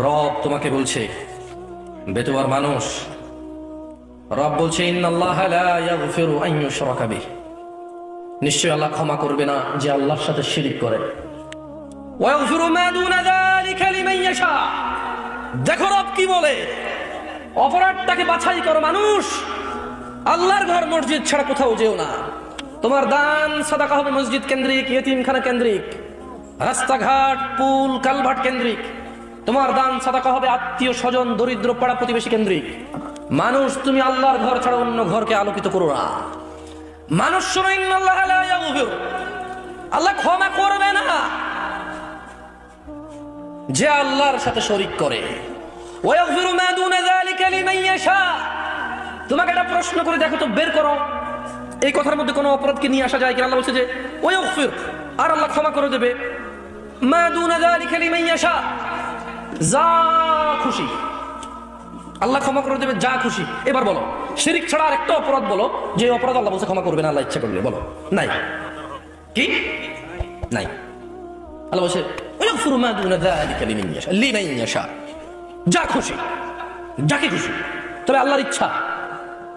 রব তোমাকে বলছে, বেতোয়ার মানুষ, রব বলছে ইন্নাল্লাহা লা ইয়াগফিরু আন ইউশরাকা বিহি, নিশ্চয়ই আল্লাহ ক্ষমা করবে না যে আল্লাহর সাথে শিরক করে। ওয়া ইয়াগফিরু মা দুনা যালিকা লিমান ইয়াশা। দেখো রব কি বলে, অপরাধটাকে বাছাই করো মানুষ, আল্লাহর ঘর মসজিদ ছাড়া কোথাও যেও না। তোমার দান সাদাকা হবে মসজিদ কেন্দ্রিক, ইয়েতিমখানা কেন্দ্রিক, রাস্তাঘাট পুল কালভার্ট কেন্দ্রিক। তোমার দান সাদাকা হবে আত্মীয় স্বজন দরিদ্র পাড়া প্রতিবেশী কেন্দ্রিক। মানুষ, তুমি আল্লাহর ঘর ছাড়া অন্য ঘরকে আলোকিত করো না। মানুষ শোনো, ইন্নাল্লাহা লা ইয়াগফিরু, আল্লাহ ক্ষমা করবে না যে আল্লাহর সাথে শরীক করে। ওয়া ইয়াগফিরু মা দুনা যালিকা লিমান ইয়াশা। তোমাকে একটা প্রশ্ন করে দেখো তো, বের করো এই কথার মধ্যে কোনো অপরাধকে নিয়ে আসা যায় কিনা। আল্লাহ বলছে যে ওয়া ইয়াগফির, আর আল্লাহ ক্ষমা করে দেবে, মা দুনা যালিকা লিমান ইয়াশা, যা খুশি আল্লাহ ক্ষমা করে দেবে, যা খুশি। এবার বলো, শিরক ছাড়া আর একটা অপরাধ বলো যে অপরাধ আল্লাহ বলছে ক্ষমা করবে না আল্লাহ ইচ্ছা করলে, বলো। নাই, কি নাই? আল্লাহ বলছে ওয়াগফিরু মা দুনা যালিকা লিমান ইয়াশা, লিমান ইয়াশা, যা খুশি, যাকে খুশি, তবে আল্লাহর ইচ্ছা।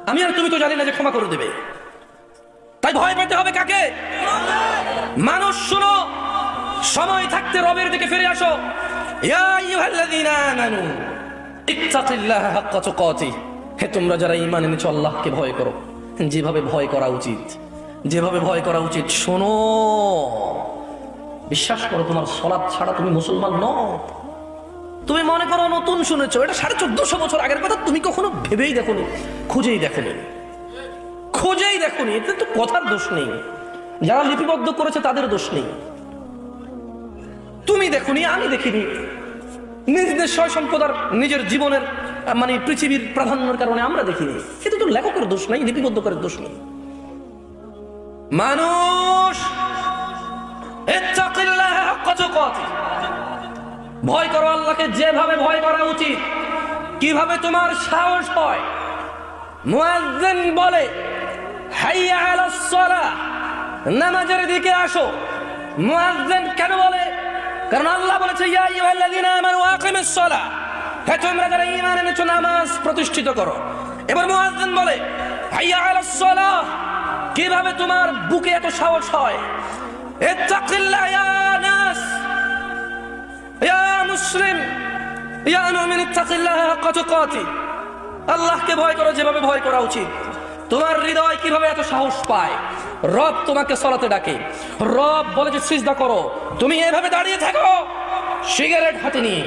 আমি আর তুমি তো জানি না যে ক্ষমা করে দেবে, তাই ভয় পেতে হবে কাকে? মানুষ শুনো, সময় থাকতে রবের দিকে ফিরে আসো। ইয়া আইয়ুহাল্লাযীনা আমানু ইত্তাকিল্লাহা হাক্কা তুকাতিহ, হে তোমরা যারা ঈমান এনেছো আল্লাহকে ভয় করো যেভাবে ভয় করা উচিত, যেভাবে ভয় করা উচিত। শোনো, বিশ্বাস করো, তোমার সালাত ছাড়া তুমি মুসলমান নও। তুমি মনে করো নতুন শুনেছো, এটা 1450 বছর আগের কথা, তুমি কখনো ভেবেই দেখোনি, খুঁজেই দেখোনি, খোঁজেই দেখোনি। এতে তো কথার দোষ নেই, যারা লিপিবদ্ধ করেছে তাদের দোষ নেই। তুমি দেখোনি, আমি দেখিনি, নিজ দেশ সম্পদার নিজের জীবনের মানে পৃথিবীর প্রাধান্যের কারণে আমরা দেখিনি। এতে তো লেখকের দোষ নাই, লিপিবদ্ধকারের দোষ নেই। মানুষ, ইত্তাকিল্লাহা হাক্কা তুকাতিহ, ভয় করো আল্লাহকে যেভাবে ভয় করা উচিত। কিভাবে তোমার সাহস হয়? মুয়াজ্জিন বলে হাইয়া আলাস সালাহ, নামাজের দিকে আসো। মুয়াজ্জিন কেন বলে? কারণ আল্লাহ বলেছে ইয়া আইয়ুহাল্লাযীনা আমানু আকিমিস সালাহ, হে তোমরা যারা ঈমান এনেছো নামাজ প্রতিষ্ঠিত করো। এবার মুয়াজ্জিন বলে হাইয়া আলাস সালাহ, কিভাবে তোমার বুকে এত সাহস হয়? ইত্তাকিল্লাহ ইয়া নাস, ইয়া মুসলিম, ইয়া মুমিন, ইত্তাকিল্লাহা হাক্কা তুকাতিহ, আল্লাহকে ভয় করো যেভাবে ভয় করা উচিত। তোমার হৃদয় কিভাবে এত সাহস পায়? রব তোমাকে সালাতে ডাকে, রব বলে যে সিজদা করো, তুমি এভাবে দাঁড়িয়ে থাকো সিগারেট হাতে নিয়ে।